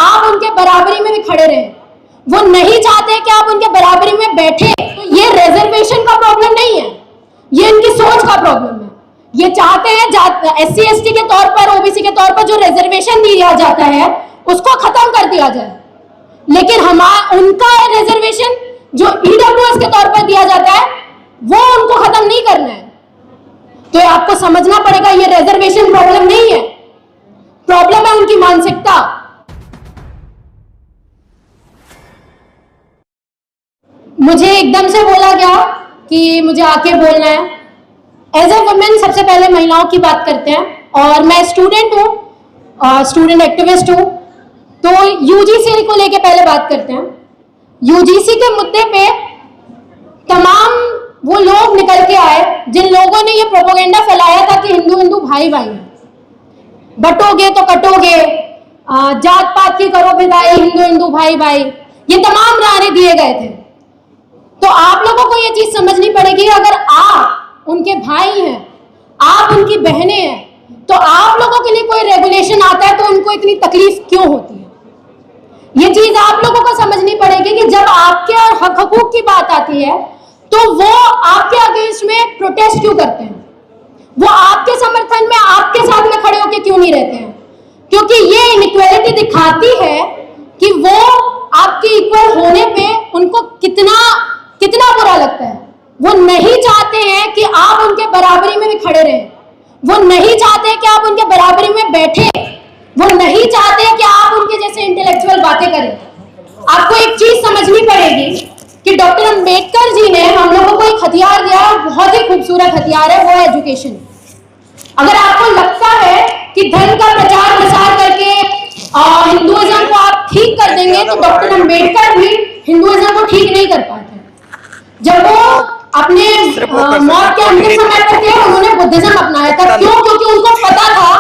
आप उनके बराबरी में भी खड़े रहें, वो नहीं चाहते कि आप उनके बराबरी में बैठे। तो ये रिजर्वेशन का प्रॉब्लम नहीं है, ये इनकी सोच का प्रॉब्लम है। ये चाहते हैं SC ST के तौर पर, OBC के तौर पर जो रिजर्वेशन दिया जाता है उसको खत्म कर दिया जाए, लेकिन उनका रिजर्वेशन जो EWS के तौर पर दिया जाता है वो उनको खत्म नहीं करना है। तो आपको समझना पड़ेगा ये रिजर्वेशन प्रॉब्लम नहीं है, प्रॉब्लम है उनकी मानसिकता। मुझे एकदम से बोला गया कि मुझे आके बोलना है। एज ए वुमेन सबसे पहले महिलाओं की बात करते हैं, और मैं स्टूडेंट हूँ, स्टूडेंट एक्टिविस्ट हूँ। तो UGC को लेके पहले बात करते हैं। UGC के मुद्दे पे तमाम वो लोग निकल के आए जिन लोगों ने ये प्रोपेगेंडा फैलाया था कि हिंदू हिंदू भाई भाई हैं, बटोगे तो कटोगे, जात पात की करो विदाई, हिंदू हिंदू भाई भाई, ये तमाम नारे दिए गए थे। तो आप लोगों को ये चीज समझनी पड़ेगी, अगर आप उनके भाई हैं, आप उनकी बहनें हैं, तो आप लोगों के लिए कोई रेगुलेशन आता है तो उनको इतनी तकलीफ क्यों होती है। ये चीज आप लोगों को समझनी पड़ेगी कि जब आपके और हक हकूक की बात आती है तो वो आपके अगेंस्ट में प्रोटेस्ट क्यों करते हैं, वो आपके समर्थन में, आपके साथ में खड़े होकर क्यों नहीं रहते हैं। क्योंकि ये इनइक्वालिटी दिखाती है कि वो आपके इक्वल होने पे उनको कितना कितना बुरा लगता है। वो नहीं चाहते हैं कि आप उनके बराबरी में भी खड़े रहें, वो नहीं चाहते कि आप उनके बराबरी में बैठे, वो नहीं चाहते कि आप उनके जैसे इंटेलेक्चुअल बातें करें। आपको एक चीज समझनी पड़ेगी कि डॉक्टर अंबेडकर जी ने हम लोगों को एक हथियार दिया, बहुत ही खूबसूरत हथियार है, वो है एजुकेशन। अगर आपको लगता है कि धर्म का प्रचार प्रसार करके हिंदुइज्म को आप ठीक कर देंगे, तो डॉक्टर अंबेडकर भी हिंदुइज्म को ठीक नहीं कर पाते। जब वो अपने मौत के अंतिम समय पर थे, उन्होंने बुद्धिज्म अपनाया था। क्यों? क्योंकि उनको पता था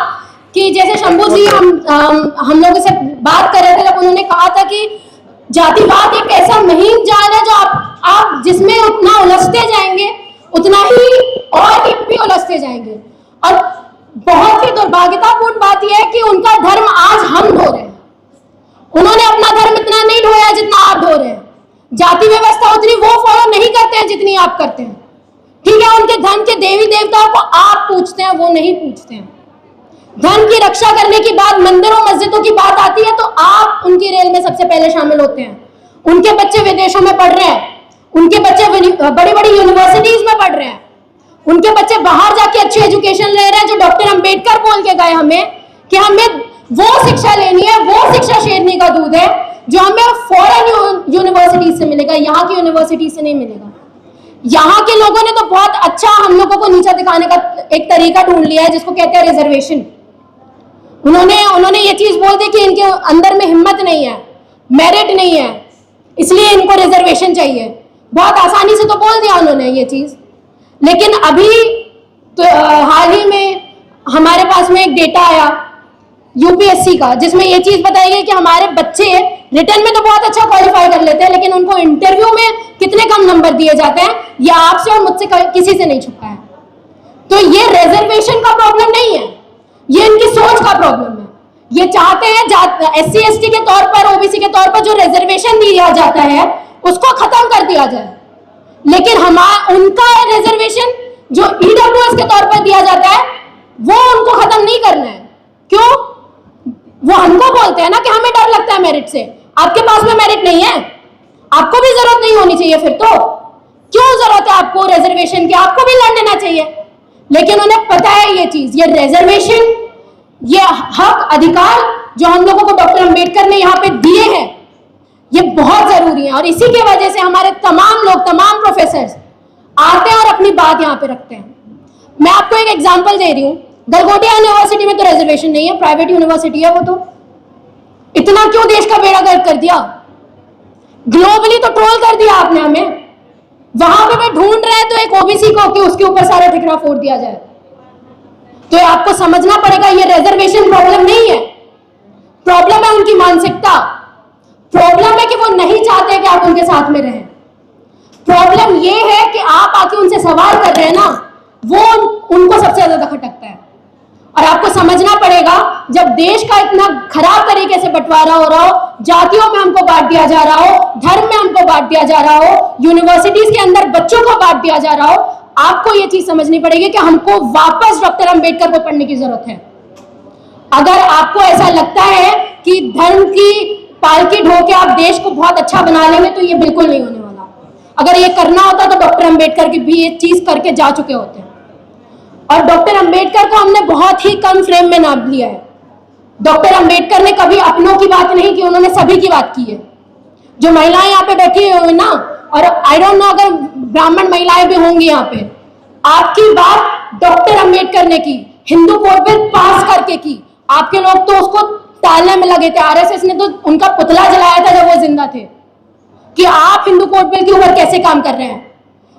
कि जैसे शंभू जी हम लोगों से बात कर रहे थे, जब उन्होंने कहा था कि जातिवाद एक ऐसा महीन जाल है जो आप जिसमें उतना उलझते जाएंगे उतना ही और भी उलझते जाएंगे। और बहुत ही दुर्भाग्यतापूर्ण बात यह है कि उनका धर्म आज हम ढो रहे हैं। उन्होंने अपना धर्म इतना नहीं ढोया जितना आप ढो रहे हैं। जाति व्यवस्था उतनी वो फॉलो नहीं करते हैं जितनी आप करते हैं। ठीक है, उनके धर्म के देवी देवताओं को आप पूछते हैं, वो नहीं पूछते हैं। धर्म की रक्षा करने की बात, मंदिरों मस्जिदों की बात आती है तो आप उनकी रेल में सबसे पहले शामिल होते हैं। उनके बच्चे विदेशों में पढ़ रहे हैं, उनके बच्चे बड़ी बड़ी यूनिवर्सिटीज में पढ़ रहे हैं, उनके बच्चे बाहर जाके अच्छी एजुकेशन ले रहे हैं। जो डॉक्टर अंबेडकर बोल के गए हमें कि हमें वो शिक्षा लेनी है, वो शिक्षा शेरनी का दूध है जो हमें फॉरेन यूनिवर्सिटी से मिलेगा, यहाँ की यूनिवर्सिटी से नहीं मिलेगा। यहाँ के लोगों ने तो बहुत अच्छा हम लोगों को नीचा दिखाने का एक तरीका ढूंढ लिया है जिसको कहते हैं रिजर्वेशन। उन्होंने ये चीज बोल दी कि इनके अंदर में हिम्मत नहीं है, मेरिट नहीं है, इसलिए इनको रिजर्वेशन चाहिए। बहुत आसानी से तो बोल दिया उन्होंने ये चीज। लेकिन अभी तो हाल ही में हमारे पास में एक डेटा आया UPSC का, जिसमें ये चीज बताई गई कि हमारे बच्चे रिटर्न में तो बहुत अच्छा क्वालिफाई कर लेते हैं, लेकिन उनको इंटरव्यू में कितने कम नंबर दिए जाते हैं, ये आपसे और मुझसे किसी से नहीं छुपा है। तो ये रिजर्वेशन का प्रॉब्लम नहीं है, ये इनकी सोच का प्रॉब्लम है। ये चाहते हैं SC ST के तौर पर, OBC के तौर पर जो रिजर्वेशन दिया जाता है उसको खत्म कर दिया जाए, लेकिन उनका रिजर्वेशन जो EWS के तौर पर दिया जाता है वो उनको खत्म नहीं करना है। क्यों? वो हमको बोलते हैं ना कि हमें डर लगता है मेरिट से। आपके पास में मेरिट नहीं है, आपको भी जरूरत नहीं होनी चाहिए। फिर तो क्यों जरूरत है आपको रिजर्वेशन की? आपको भी लड़ लेना चाहिए। लेकिन उन्हें पता है ये चीज, ये रिजर्वेशन, ये हक अधिकार जो हम लोगों को डॉक्टर अंबेडकर ने यहाँ पे दिए हैं, ये बहुत जरूरी है। और इसी की वजह से हमारे तमाम लोग, तमाम प्रोफेसर आते हैं और अपनी बात यहाँ पे रखते हैं। मैं आपको एक एग्जांपल दे रही हूँ। गलगोटिया यूनिवर्सिटी में तो रिजर्वेशन नहीं है, प्राइवेट यूनिवर्सिटी है वो। तो इतना क्यों देश का बेड़ा गर्क कर दिया? ग्लोबली तो ट्रोल कर दिया आपने हमें। वहां पे ढूंढ रहे हैं तो एक OBC को कि उसके ऊपर सारा ठिकरा फोड़ दिया जाए। तो आपको समझना पड़ेगा ये रिजर्वेशन प्रॉब्लम नहीं है, प्रॉब्लम है उनकी मानसिकता। प्रॉब्लम है कि वो नहीं चाहते कि आप उनके साथ में रहें। प्रॉब्लम ये है कि आप आके उनसे सवाल कर रहे हैं ना, वो उनको सबसे ज्यादा खटकता है। और आपको समझना पड़ेगा, जब देश का इतना खराब तरीके से बंटवारा हो रहा हो, जातियों में हमको बांट दिया जा रहा हो, धर्म में हमको बांट दिया जा रहा हो, यूनिवर्सिटीज के अंदर बच्चों को बांट दिया जा रहा हो, आपको ये चीज समझनी पड़ेगी कि हमको वापस डॉक्टर अंबेडकर को पढ़ने की जरूरत है। अगर आपको ऐसा लगता है कि धर्म की पालकी ढो के आप देश को बहुत अच्छा बना लेंगे तो ये बिल्कुल नहीं होने वाला। अगर ये करना होता तो डॉक्टर अंबेडकर की भी ये चीज करके जा चुके होते हैं। और डॉक्टर अंबेडकर को हमने बहुत ही कम फ्रेम में नाप लिया है। डॉक्टर अंबेडकर ने कभी अपनों की बात नहीं की, उन्होंने सभी की बात की है। जो महिलाएं यहाँ पे बैठी हुई ना, और आई डोंट नो अगर ब्राह्मण महिलाएं भी होंगी यहाँ पे, आपकी बात डॉक्टर अंबेडकर ने की, हिंदू कोड बिल पास करके की। आपके लोग तो उसको टालने में लगे थे, आरएसएस ने तो उनका पुतला जलाया था जब वो जिंदा थे कि आप हिंदू कोड बिल के ऊपर कैसे काम कर रहे हैं।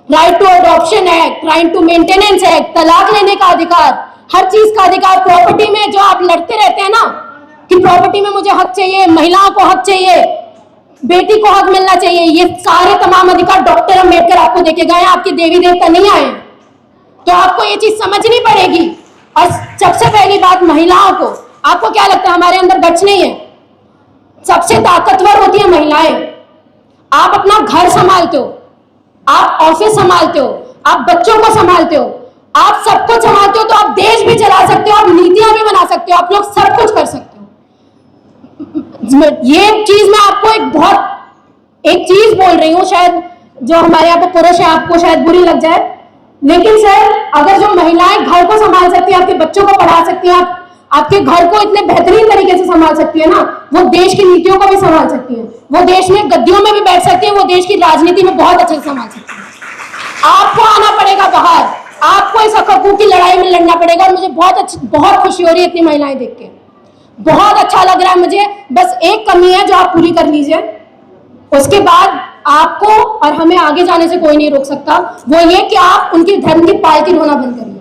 Right to adoption act, right to maintenance act, तलाक लेने का अधिकार, हर चीज का अधिकार, प्रॉपर्टी में जो आप लड़ते रहते हैं ना कि प्रॉपर्टी में मुझे हक चाहिए, महिलाओं को हक चाहिए, बेटी को हक मिलना चाहिए, ये सारे तमाम अधिकार डॉक्टर अंबेडकर आपको देके गए हैं। आपके देवी देवता नहीं आए। तो आपको ये चीज समझनी पड़ेगी। और सबसे पहली बात, महिलाओं को, आपको क्या लगता है हमारे अंदर गट्स नहीं है? सबसे ताकतवर होती है महिलाएं। आप अपना घर संभालते हो, आप ऑफिस संभालते हो, आप बच्चों को संभालते हो, आप सब कुछ संभालते हो, तो आप देश भी चला सकते हो, आप नीतियां भी बना सकते हो, आप लोग सब कुछ कर सकते हो। ये चीज मैं आपको एक चीज बोल रही हूँ, शायद जो हमारे यहाँ पे पुरुष है आपको शायद बुरी लग जाए, लेकिन सर अगर जो महिलाएं घर को संभाल सकती है, आपके बच्चों को पढ़ा सकती है, आपके घर को इतने बेहतरीन तरीके से संभाल सकती है ना, वो देश की नीतियों को भी संभाल सकती है, वो देश में गद्दियों में भी बैठ सकती है, वो देश की राजनीति में बहुत अच्छे से संभाल सकती है। आपको आना पड़ेगा बाहर, आपको इस हकूक की लड़ाई में लड़ना पड़ेगा। और मुझे बहुत खुशी हो रही है इतनी महिलाएं देख के, बहुत अच्छा लग रहा है मुझे। बस एक कमी है जो आप पूरी कर लीजिए, उसके बाद आपको और हमें आगे जाने से कोई नहीं रोक सकता। वो ये कि आप उनकी धर्म की पालकी ढोना बंद करिए,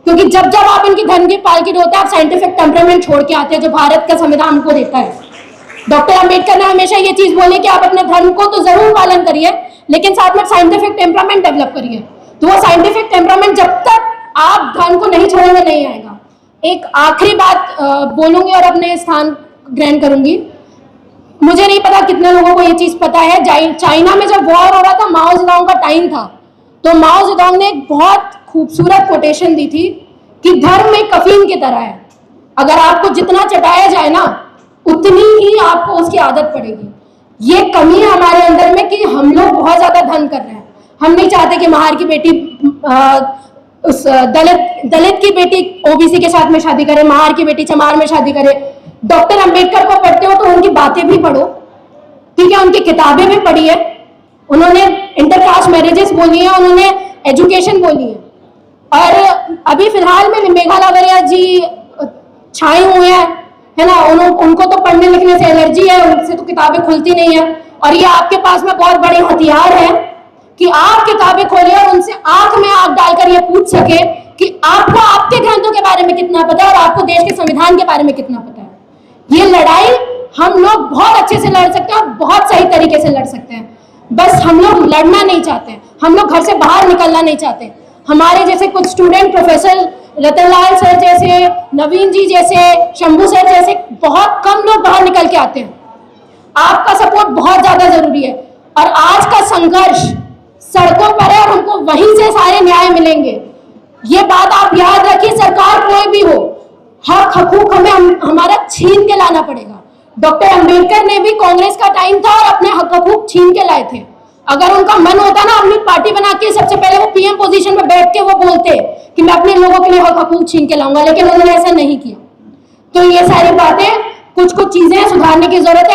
क्योंकि जब जब आप इनकी धर्म की पालकी ढोते हैं, आप साइंटिफिक टेम्परामेंट छोड़ के आते हैं जो भारत का संविधान हमको देता है। डॉक्टर अंबेडकर ने हमेशा ये चीज बोली कि आप अपने धर्म को तो जरूर पालन करिए, लेकिन साथ में साइंटिफिक टेम्परामेंट डेवलप करिए। तो वो साइंटिफिक टेम्परामेंट जब तक आप धर्म को नहीं छोड़ेंगे नहीं आएगा। एक आखिरी बात बोलूंगी और अपने स्थान ग्रहण करूंगी। मुझे नहीं पता कितने लोगों को ये चीज पता है, चाइना में जब वॉर हो रहा था, माओ जेडोंग का टाइम था, तो माओ जेडोंग ने एक बहुत खूबसूरत कोटेशन दी थी कि धर्म एक कफीन की तरह है, अगर आपको जितना चटाया जाए ना उतनी ही आपको उसकी आदत पड़ेगी। ये कमी है हमारे अंदर में कि हम लोग बहुत ज्यादा धन कर रहे हैं। हम नहीं चाहते कि महार की बेटी उस दलित की बेटी ओबीसी के साथ में शादी करे, महार की बेटी चमार में शादी करे। डॉक्टर अंबेडकर को पढ़ते हो तो उनकी बातें भी पढ़ो, ठीक है, उनकी किताबें भी पढ़ी है। उन्होंने इंटरकास्ट मैरिजेस बोली है, उन्होंने एजुकेशन बोली है। और अभी फिलहाल में मेघालय जी छाए हुए हैं, है ना, उनको तो पढ़ने लिखने से एलर्जी है, उनसे तो किताबें खुलती नहीं है। और ये आपके पास में बहुत बड़े हथियार है कि आप किताबें खोलिए और उनसे आंख में आंख डालकर ये पूछ सके कि आपको आपके ग्रंथों के बारे में कितना पता है और आपको देश के संविधान के बारे में कितना पता है। ये लड़ाई हम लोग बहुत अच्छे से लड़ सकते हैं और बहुत सही तरीके से लड़ सकते हैं। बस हम लोग लड़ना नहीं चाहते, हम लोग घर से बाहर निकलना नहीं चाहते। हमारे जैसे कुछ स्टूडेंट, प्रोफेसर रतनलाल सर जैसे, नवीन जी जैसे, शंभू सर जैसे बहुत कम लोग बाहर निकल के आते हैं। आपका सपोर्ट बहुत ज्यादा जरूरी है। और आज का संघर्ष सड़कों पर है और हमको वहीं से सारे न्याय मिलेंगे। ये बात आप याद रखिए, सरकार कोई भी हो, हक हकूक हमें हमारा छीन के लाना पड़ेगा। डॉक्टर अंबेडकर ने भी कांग्रेस का टाइम था और अपने हक हकूक छीन के लाए थे। अगर उनका मन होता ना अपनी पार्टी बना के सबसे पहले वो पीएम पोजीशन में बैठ के वो बोलते कि मैं अपने लोगों के लिए हक हकूक छीन के लाऊंगा, लेकिन उन्होंने ऐसा नहीं किया। तो ये सारी बातें, कुछ चीजें सुधारने की जरूरत है।